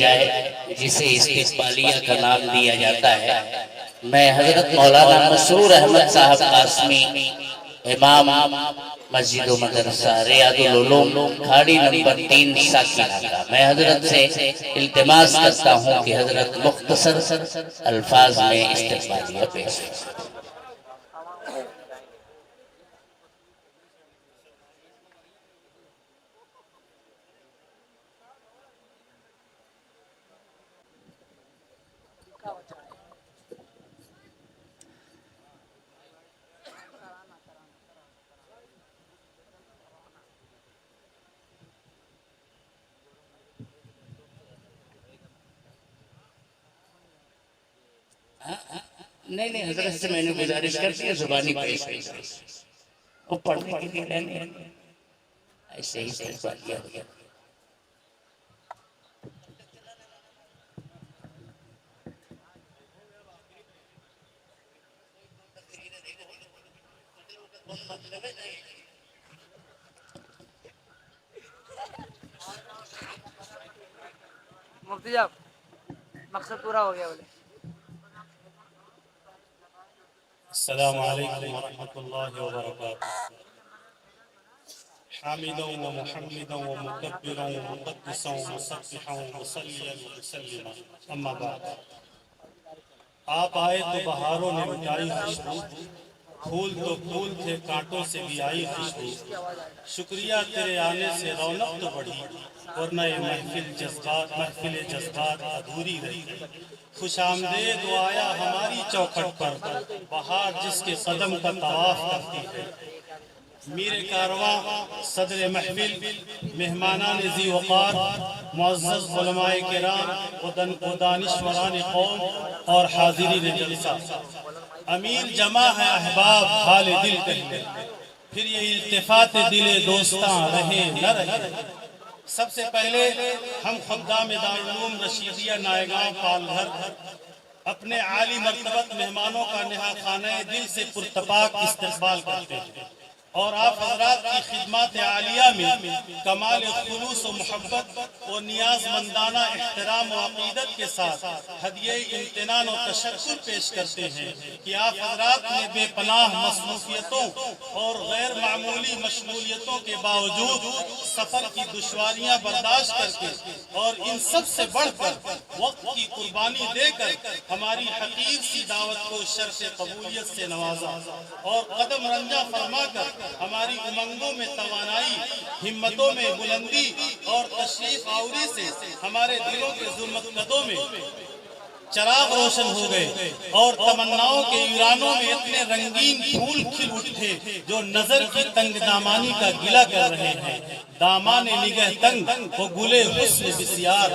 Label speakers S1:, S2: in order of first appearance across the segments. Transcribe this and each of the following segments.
S1: جائے جسے استقبالیہ کا نام دیا جاتا ہے۔ میں حضرت مولانا مسرور احمد صاحب قاسمی امام مسجد و مدرسہ ریاض العلوم کھاڑی نمبر 3 ساکینہ کا میں حضرت سے التماس کرتا ہوں کہ حضرت مختصر الفاظ میں استقبالیہ پیش کریں۔ نہیں حضرت سے میں نے گزارش کرتی ہے زبانی پیش کریں وہ پڑھنے کے لیے لینے ایسے ہی استقبالیہ ہو گیا۔
S2: مفتی صاحب مقصد پورا ہو گیا بولے۔
S3: السلام علیکم ورحمۃ اللہ وبرکاتہ۔ حامدا و محمدا و مکبرا و مقدسا و مسبحا و مصلیا و مسلما، اما بعد۔ آپ آئے تو بہاروں نے مٹائی خوشبو، پھول تو پھول تھے کانٹوں سے بھی آئی خوشبو، شکریہ تیرے آنے سے رونق تو بڑھی، ورنہ یہ محفل جذبات ادھوری رہی۔ خوش آمدید وہ آیا ہماری چوکھٹ پر، بہار جس کے قدم کا طواف کرتی ہے۔ میر کارواں صدر محفل، مہمانان ذی وقار، معزز علماء کرام و دانشوران قوم اور حاضرین جلسہ، امیر جمع ہے احباب حال دل کہنے، پھر یہ التفات دل دوستاں رہے نہ رہے۔ سب سے پہلے ہم خدام دارالعلوم رشیدیہ نائیگاں پال گھر اپنے عالی مرتبت مہمانوں کا نہا خانہ دل سے پرتپاک استقبال کرتے ہیں اور آپ حضرات کی خدمات عالیہ میں کمال خلوص و محبت و نیاز مندانہ احترام و عقیدت کے ساتھ ہدیہ امتنان و تشکر پیش کرتے ہیں کہ آپ حضرات نے بے پناہ مصروفیتوں اور غیر معمولی مشغولیتوں کے باوجود سفر کی دشواریاں برداشت کر کے اور ان سب سے بڑھ کر وقت کی قربانی دے کر ہماری حقیر سی دعوت کو شرف قبولیت سے نوازا اور قدم رنجہ فرما کر ہماری امنگوں میں توانائی، ہمتوں میں بلندی اور تشریف آوری سے ہمارے دلوں کے ظلمت قدوں میں چراغ روشن ہو گئے اور تمناؤں کے ایرانوں میں اتنے رنگین پھول کھل اٹھے جو نظر کی تنگ دامانی کا گلہ کر رہے ہیں۔ دامان نگہ تنگ وہ گلے حسن بسیار۔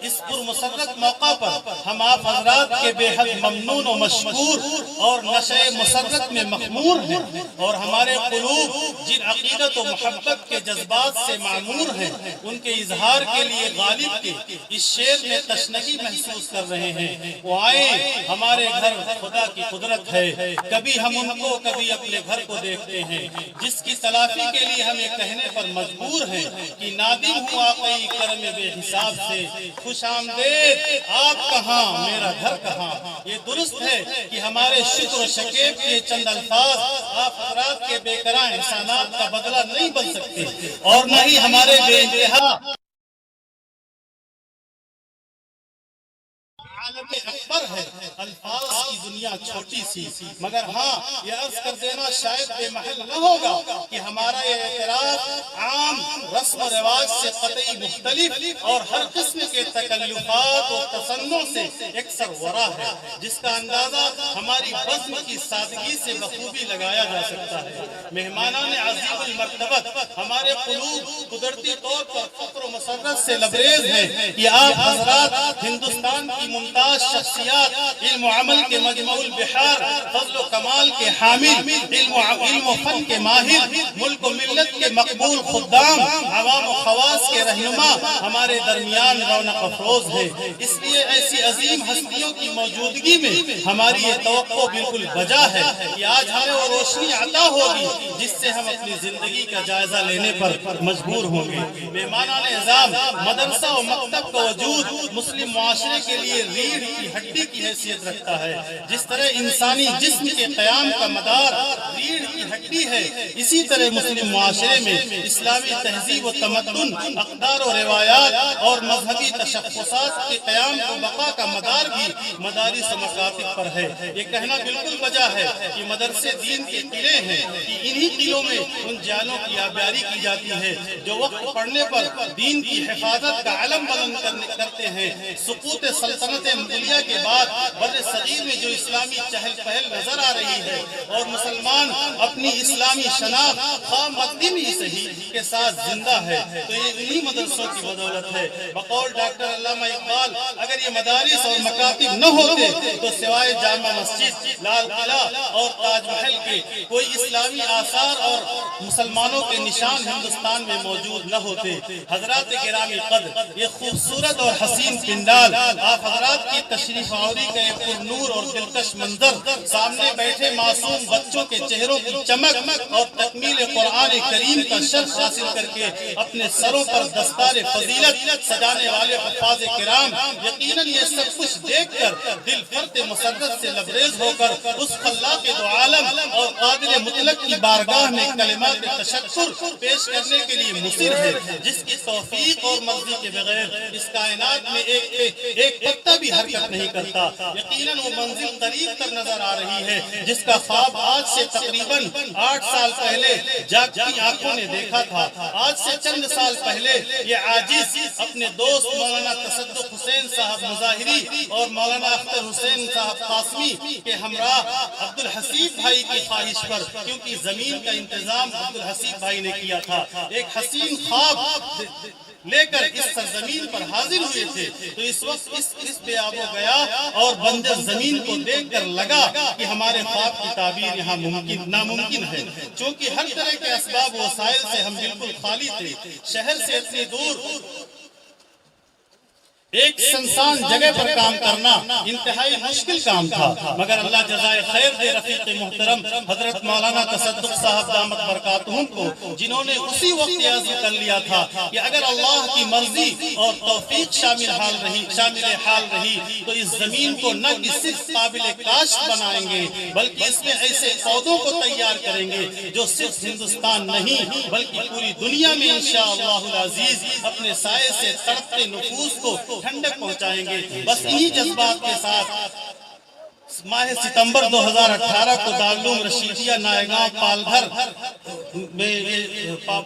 S3: اس پر مسرت موقع پر ہم آپ حضرات کے بے حد ممنون و مشکور اور نشہ مسرت میں مخمور ہیں اور ہمارے قلوب جن عقیدت و محبت کے جذبات سے معمور ہیں ان کے اظہار کے لیے غالب کے اس شعر میں تشنگی محسوس کر رہے ہیں۔ وہ آئیں ہمارے گھر خدا کی قدرت ہے، کبھی ہم ان کو کبھی اپنے گھر کو دیکھتے ہیں، جس کی تلافی کے لیے ہم یہ کہنے پر مجبور ہیں کہ نادم ہوا کئی کرم بے حساب سے، خوش آمدید آپ کہاں میرا گھر کہاں۔ یہ درست ہے کہ ہمارے شکر و شکیب کے چند الفاظ آپ حضرات کے بے کرا احسانات کا بدلہ نہیں بن سکتے اور نہ ہی ہمارے بے انتہا عالم اکبر ہے۔ الفاظ کی دنیا چھوٹی سی، مگر ہاں یہ عرض کر دینا شاید بے محل نہ ہوگا کہ ہمارا یہ اعتراف عام رسم و رواج سے قطعی مختلف اور ہر قسم کے تکلفات و تصنع سے اکثر ورا ہے، جس کا اندازہ ہماری بزم کی سادگی سے بخوبی لگایا جا سکتا ہے۔ مہمانان عظیم المرتبت، ہمارے قلوب قدرتی طور پر فخر و مسرت سے لبریز ہیں کہ آپ حضرات ہندوستان کی ممتاز ممتاز شخصیات، علم و عمل کے مجمع البحار، فضل و کمال کے حامل، علم و فن کے ماہر، ملک و ملت کے مقبول خدام، عوام و خواص کے رہنما ہمارے درمیان رونق افروز ہے۔ اس لیے ایسی عظیم ہستیوں کی موجودگی میں ہماری یہ توقع بالکل بجا ہے کہ آج ہمیں وہ روشنی عطا ہوگی جس سے ہم اپنی زندگی کا جائزہ لینے پر مجبور ہوں گے۔ مہمانان اعظام، مدرسہ و مکتب کا وجود مسلم معاشرے کے لیے ریڑھ کی ہڈی کی حیثیت رکھتا ہے۔ جس طرح انسانی جسم کے قیام کا مدار ریڑھ کی ہڈی ہے، اسی طرح مسلم معاشرے میں اسلامی تہذیب و تمدن، اقدار و روایات اور مذہبی تشخصات کے قیام و بقا کا مدار بھی مدارس و مکاتب پر ہے۔ یہ کہنا بالکل وجہ ہے کہ مدرسے دین کے قلعے ہیں، کہ انہی قلعوں میں ان جانوں کی آبیاری کی جاتی ہے جو وقت پڑنے پر دین کی حفاظت کا علم بلند کرتے ہیں۔ سقوط سلطنت مغلیہ کے بعد بر صغیر میں جو اسلامی چہل پہل نظر آ رہی ہے اور مسلمان اپنی اسلامی شناخت خواہ مدنی میں صحیح کے ساتھ زندہ ہے، تو یہ انہی مدرسوں کی بدولت ہے۔ بقول ڈاکٹر علامہ اقبال، اگر یہ مدارس اور مکاتب نہ ہوتے تو سوائے جامع مسجد، لال قلعہ اور تاج محل کے کوئی اسلامی آثار اور مسلمانوں کے نشان ہندوستان میں موجود نہ ہوتے۔ حضرات گرامی قدر، یہ خوبصورت اور حسین پنڈال، آپ حضرات کی تشریف آوری کا ایک پر نور اور دلکش منظر، سامنے بیٹھے معصوم بچوں کے چہروں کی چمک اور تکمیل قرآن کریم کا شرف حاصل کر کے اپنے سروں پر دستار فضیلت سجانے والے حفاظ کرام، یقیناً یہ سب کچھ دیکھ کر دل فرط مسرت سے لبریز ہو کر اس خلاق دو عالم اور قادر مطلق کی بارگاہ میں کلمات تشکر پیش کرنے کے لیے مصر ہے، جس کی توفیق اور مرضی کے بغیر اس کائنات میں ایک پتا بھی حرکت نہیں کرتا۔ یقیناً وہ منزل قریب تر نظر آ رہی ہے جس کا خواب آج سے تقریباً 8 سال پہلے جاگتی آنکھوں نے دیکھا تھا۔ آج سے چند سال پہلے یہ عاجز اپنے دوست مولانا تصدق حسین صاحب مظاہری اور مولانا اختر حسین صاحب قاسمی کے ہمراہ عبدالحسیب بھائی کی خواہش پر، کیونکہ زمین کا انتظام عبدالحسیب بھائی نے کیا تھا، ایک حسین خواب لے کر اس سرزمین پر حاضر ہوئے تھے، تو اس وقت اس بے آب و گیا اور بنجر زمین کو دیکھ کر لگا کہ ہمارے خواب کی تعبیر یہاں ناممکن ہے، چونکہ ہر طرح کے اسباب و وسائل سے ہم بالکل خالی تھے۔ شہر سے اتنی دور ایک سنسان جگہ پر کام کرنا انتہائی مشکل کام تھا، مگر اللہ جزائے خیر دے رفیق محترم حضرت مولانا تصدق صاحب دامت برکاتہم کو، جنہوں نے اسی وقت عزم کر لیا تھا کہ اگر اللہ کی مرضی اور توفیق شامل حال رہی تو اس زمین کو نہ کہ صرف قابل کاشت بنائیں گے بلکہ اس میں ایسے پودوں کو تیار کریں گے جو صرف ہندوستان نہیں بلکہ پوری دنیا میں انشاءاللہ العزیز اپنے سائے سے تڑپتے نفوس کو ٹھنڈک پہنچائیں گے۔ بس انہی جذبات کے ساتھ ماہ ستمبر 2018 کو دارالعلوم رشیدیہ نائیگاں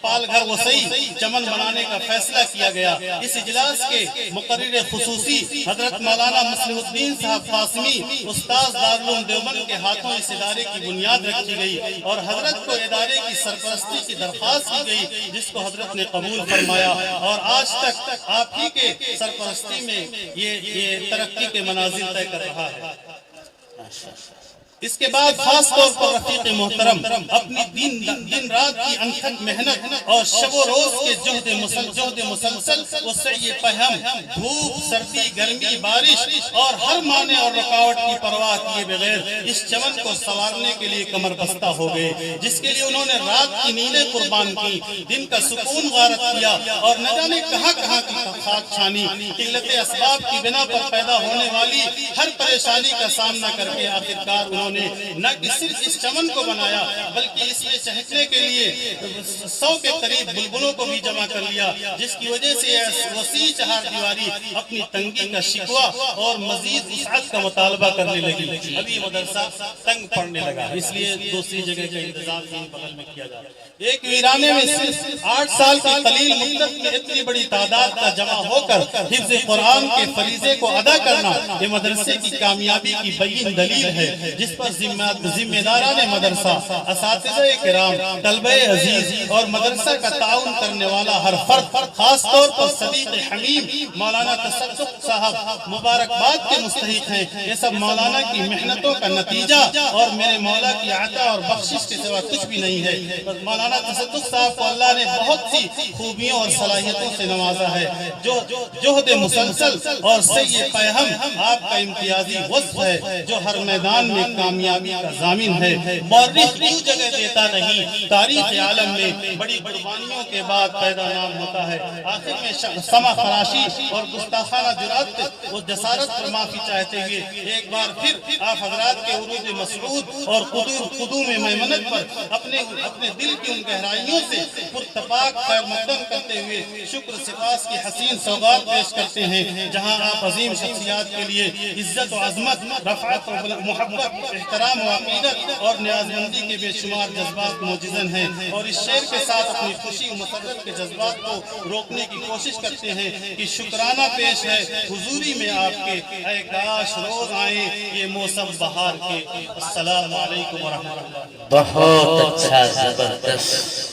S3: پال گھر وسیع چمن بنانے کا فیصلہ کیا گیا۔ اس اجلاس کے مقرر خصوصی حضرت مولانا مصلح الدین صاحب قاسمی استاذ دارالعلوم دیوبند کے ہاتھوں اس ادارے کی بنیاد رکھی گئی اور حضرت کو ادارے کی سرپرستی کی درخواست کی گئی، جس کو حضرت نے قبول فرمایا اور آج تک آپ ہی کے سرپرستی میں یہ ترقی کے منازل طے کر رہا ہے۔ اس کے بعد خاص طور پر رفیق محترم اپنی دن رات کی انتھک محنت اور شب و روز کے جہد مسلسل وسعی پہم، دھوپ، سردی، گرمی، بارش اور ہر معنی اور رکاوٹ کی پرواہ کیے بغیر اس چمن کو سنوارنے کے لیے کمر بستہ ہو گئے، جس کے لیے انہوں نے رات کی نیندیں قربان کی، دن کا سکون غارت کیا اور نہ جانے کہاں کہاں کی خاک چھانی، قلت اسباب کی بنا پر پیدا ہونے والی ہر پریشانی کا سامنا کر کے آخرکار انہوں نے نہ صرف اس چمن کو بنایا بلکہ اس میں چہکنے کے لیے 100 کے قریب بلبلوں کو بھی جمع کر لیا، جس کی وجہ سے یہ وسیع چہار دیواری اپنی تنگی کا شکوہ اور مزید وسعت کا مطالبہ کرنے لگی۔ ابھی مدرسہ تنگ پڑنے لگا، اس لیے دوسری جگہ کا انتظام ان بغل میں کیا جاتا ہے۔ ایک ویرانے میں صرف 8 سال کی قلیل مدت میں اتنی بڑی تعداد کا جمع ہو کر حفظ قرآن کے فریضے کو ادا کرنا یہ مدرسے کی کامیابی کی بین دلیل ہے، جس پر ذمہ داران مدرسہ، اساتذہ کرام، طلبہ عزیز اور مدرسہ کا تعاون کرنے والا ہر فرد، خاص طور پر صدیق حمیم مولانا تصدق صاحب مبارکباد کے مستحق ہیں۔ یہ سب مولانا کی محنتوں کا نتیجہ اور میرے مولا کی عطا اور بخشش کے سوا کچھ بھی نہیں ہے۔ مولانا تصدق صاحب کو اللہ نے بہت سی خوبیوں اور صلاحیتوں سے نوازا ہے، جو جہد مسلسل اور سعی پیہم آپ کا امتیازی وصف ہے، جو ہر میدان میں کامیابی کا ضامن ہے۔ مورخ کیوں جگہ دیتا نہیں، تاریخ عالم میں بڑی قربانیوں کے بعد پیدا نام ہوتا ہے۔ آخر میں سما فراشی اور گستاخانہ جرات و جسارت پر معافی چاہتے ہوئے ایک بار پھر آپ حضرات کے عروج مسعود اور قدوم میمنت پر اپنے دل کی گہرائیوں سے پرتپاک خیر مقدم کرتے ہوئے شکر سپاس کی حسین سوغات پیش کرتے ہیں، جہاں آپ عظیم شخصیات کے لیے عزت و عظمت، رفعت و محبت، احترام و عقیدت اور نیازمندی کے بے شمار جذبات موجزن ہیں، اور اس شعر کے ساتھ اپنی خوشی و مسرت کے جذبات کو روکنے کی کوشش کرتے ہیں کہ شکرانہ پیش ہے حضوری میں آپ کے، اے کاش روز آئیں یہ موسم بہار کے۔ السلام علیکم ورحمۃ اللہ۔
S1: بہت اچھا، زبردست۔